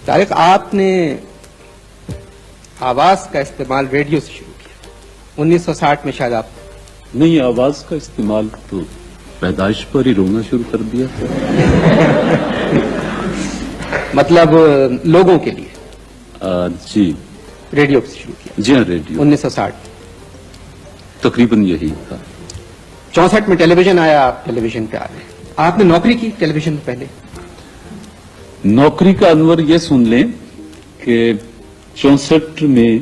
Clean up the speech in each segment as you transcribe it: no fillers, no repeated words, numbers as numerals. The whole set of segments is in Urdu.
طارق، آپ نے آواز کا استعمال ریڈیو سے شروع کیا 1960 میں شاید آپ. نہیں، آواز کا استعمال تو پیدائش پر ہی رونا شروع کر دیا تھا. مطلب لوگوں کے لیے؟ جی، ریڈیو سے شروع کیا. جی ہاں، ریڈیو 1960 تقریباً یہی تھا. 64 میں ٹیلی ویژن آیا، آپ ٹیلی ویژن پہ آ گئے. آپ نے نوکری کی ٹیلی ویژن میں پہلے؟ نوکری کا انور یہ سن لیں کہ 64 میں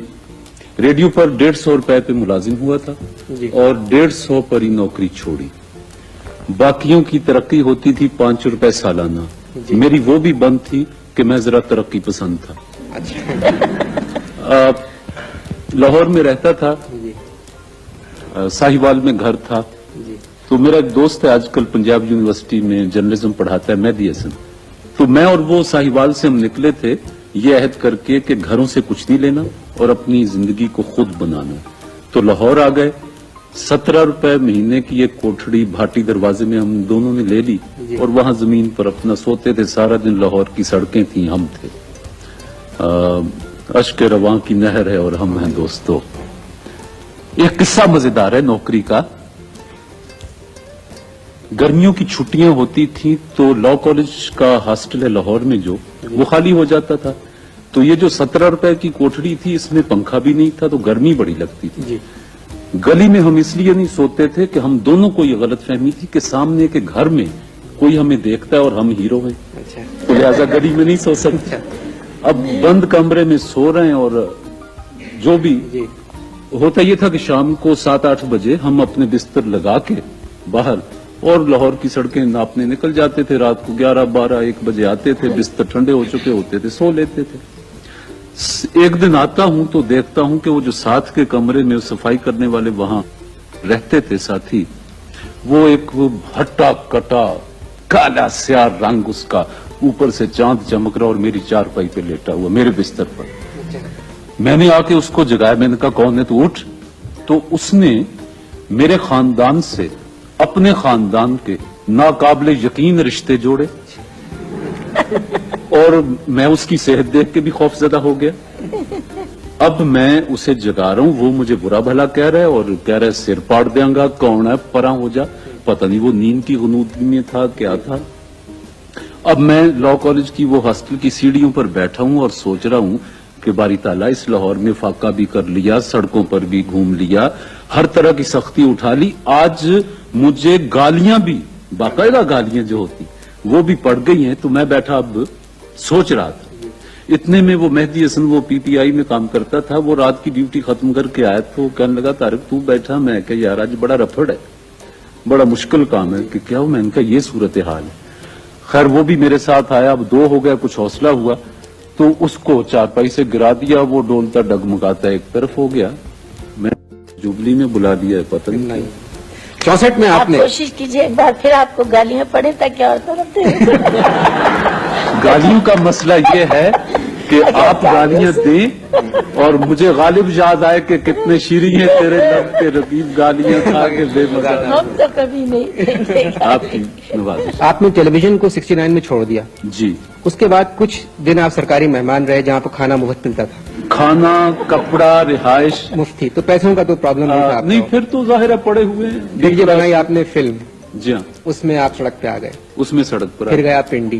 ریڈیو پر 150 روپے پہ ملازم ہوا تھا جی. اور 150 پر ہی نوکری چھوڑی. باقیوں کی ترقی ہوتی تھی 5 روپے سالانہ. جی. میری وہ بھی بند تھی کہ میں ذرا ترقی پسند تھا. اچھا. لاہور میں رہتا تھا، جی ساہیوال میں گھر تھا. جی. تو میرا ایک دوست ہے، آج کل پنجاب یونیورسٹی میں جرنلزم پڑھاتا ہے، مہدی حسن. تو میں اور وہ ساہیوال سے ہم نکلے تھے یہ عہد کر کے کہ گھروں سے کچھ نہیں لینا اور اپنی زندگی کو خود بنانا. تو لاہور آ گئے. 17 روپے مہینے کی ایک کوٹھڑی بھاٹی دروازے میں ہم دونوں نے لے لی اور وہاں زمین پر اپنا سوتے تھے. سارا دن لاہور کی سڑکیں تھیں، ہم تھے. اشک رواں کی نہر ہے اور ہم ہیں دوستو. ایک قصہ مزیدار ہے نوکری کا. گرمیوں کی چھٹیاں ہوتی تھیں تو لا کالج کا ہاسٹل ہے لاہور میں جو، وہ خالی ہو جاتا تھا. تو یہ جو 17 روپے کی کوٹھڑی تھی اس میں پنکھا بھی نہیں تھا تو گرمی بڑی لگتی تھی. جی. گلی میں ہم اس لیے نہیں سوتے تھے کہ ہم دونوں کو یہ غلط فہمی تھی کہ سامنے کے گھر میں کوئی ہمیں دیکھتا ہے اور ہم ہیرو ہیں. اچھا. تو لہٰذا گلی میں نہیں سو سکتے. اب بند کمرے میں سو رہے ہیں اور جو بھی جی. ہوتا یہ تھا کہ شام کو 7-8 بجے ہم اپنے بستر لگا کے باہر اور لاہور کی سڑکیں ناپنے نکل جاتے تھے. رات کو 11-12-1 بجے آتے تھے، بستر ٹھنڈے ہو چکے ہوتے تھے، سو لیتے تھے. ایک دن آتا ہوں تو دیکھتا ہوں کہ وہ جو ساتھ کے کمرے میں صفائی کرنے والے وہاں رہتے تھے ساتھی، وہ ایک ہٹا کٹا کالا سیاہ رنگ اس کا، اوپر سے چاند چمک رہا اور میری چارپائی پہ لیٹا ہوا میرے بستر پر. میں نے آ کے اس کو جگایا. میں نے کہا کون ہے؟ تو اٹھ. تو اس نے میرے خاندان سے اپنے خاندان کے ناقابل یقین رشتے جوڑے اور میں اس کی صحت دیکھ کے بھی خوف زدہ ہو گیا. اب میں اسے جگا رہا ہوں، وہ مجھے برا بھلا کہہ رہا ہے اور کہہ رہا ہے سر پاڑ دیں گا، کون ہے، پرا ہو جا. پتہ نہیں وہ نیند کی غنودگی میں تھا کیا تھا. اب میں لا کالج کی وہ ہاسٹل کی سیڑھیوں پر بیٹھا ہوں اور سوچ رہا ہوں کہ باری تعالیٰ اس لاہور میں فاقہ بھی کر لیا، سڑکوں پر بھی گھوم لیا، ہر طرح کی سختی اٹھا لی. آج مجھے گالیاں بھی، باقاعدہ گالیاں جو ہوتی وہ بھی پڑ گئی ہیں. تو میں بیٹھا اب سوچ رہا تھا. اتنے میں وہ مہدی حسن، وہ پی ٹی آئی میں کام کرتا تھا، وہ رات کی ڈیوٹی ختم کر کے آیا تو کہنے لگا طارق تو بیٹھا. میں کہ یار آج بڑا رفڑ ہے، بڑا مشکل کام ہے. کہ کیا ہو؟ میں نے کہا یہ صورتحال ہے. خیر وہ بھی میرے ساتھ آیا. اب 2 ہو گیا، کچھ حوصلہ ہوا تو اس کو چارپائی سے گرا دیا. وہ ڈولتا ڈگمگاتا ایک طرف ہو گیا. میں جوبلی میں بلا دیا ہے، پتہ نہیں. 64 میں آپ نے کوشش کیجیے ایک بار پھر آپ کو گالیاں پڑے تاکہ اور طرف گالیوں کا مسئلہ یہ ہے کہ آپ گالیاں دیں اور مجھے غالب یاد آئے کہ کتنے شیریں ہیں تیرے لب کے رقیب گالیاں کھا کے بے مزہ. ہم تو کبھی نہیں. آپ کی نوازش. آپ نے ٹیلی ویژن کو 69 میں چھوڑ دیا. جی. اس کے بعد کچھ دن آپ سرکاری مہمان رہے جہاں پر کھانا مفت ملتا تھا. کھانا، کپڑا، رہائش مفتی. تو پیسوں کا تو پرابلم نہیں تھا. نہیں، پھر تو ظاہر ہے پڑے ہوئے ہیں. پھر یہ بنائی آپ نے فلم. جی ہاں. اس میں آپ سڑک پہ آ گئے. اس میں سڑک پر پھر گیا پنڈی.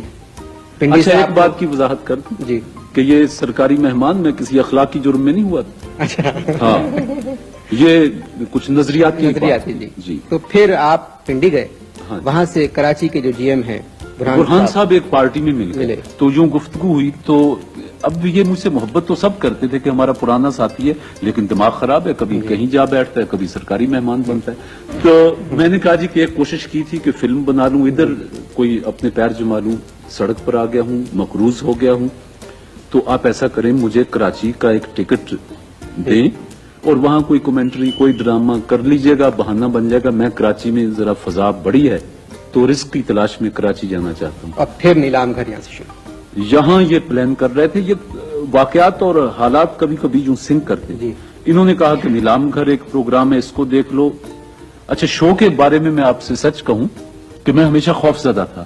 پنڈی اچھا سے ایک بات کی وضاحت کر دوں جی. کہ یہ سرکاری مہمان میں کسی اخلاقی جرم میں نہیں ہوا تھا. اچھا. ہاں، یہ کچھ نظریاتی نظریاتی. بات. جی. تو پھر آپ پنڈی گئے. ہاں. وہاں سے کراچی کے جو جی ایم ہیں برہان صاحب ایک پارٹی میں مل ملے. گئے تو یوں گفتگو ہوئی. تو اب یہ مجھ سے محبت تو سب کرتے تھے کہ ہمارا پرانا ساتھی ہے لیکن دماغ خراب ہے، کبھی کہیں جا بیٹھتا ہے، کبھی سرکاری مہمان بنتا ہے. تو میں نے کہا جی کہ ایک کوشش کی تھی کہ فلم بنا لوں، ادھر کوئی اپنے پیر جما لوں. سڑک پر آ گیا ہوں، مقروض ہو گیا ہوں. تو آپ ایسا کریں، مجھے کراچی کا ایک ٹکٹ دیں اور وہاں کوئی کمنٹری، کوئی ڈرامہ کر لیجئے گا، بہانہ بن جائے گا. میں کراچی میں ذرا فضا بڑی ہے تو رزق کی تلاش میں کراچی جانا چاہتا ہوں. اور پھر نیلام گھر یہاں سے شروع. یہاں یہ پلان کر رہے تھے. یہ واقعات اور حالات کبھی کبھی یوں سنک کرتے. جی. انہوں نے کہا کہ نیلام گھر ایک پروگرام ہے، اس کو دیکھ لو. اچھا، شو کے بارے میں آپ سے سچ کہوں کہ میں ہمیشہ خوف زدہ تھا.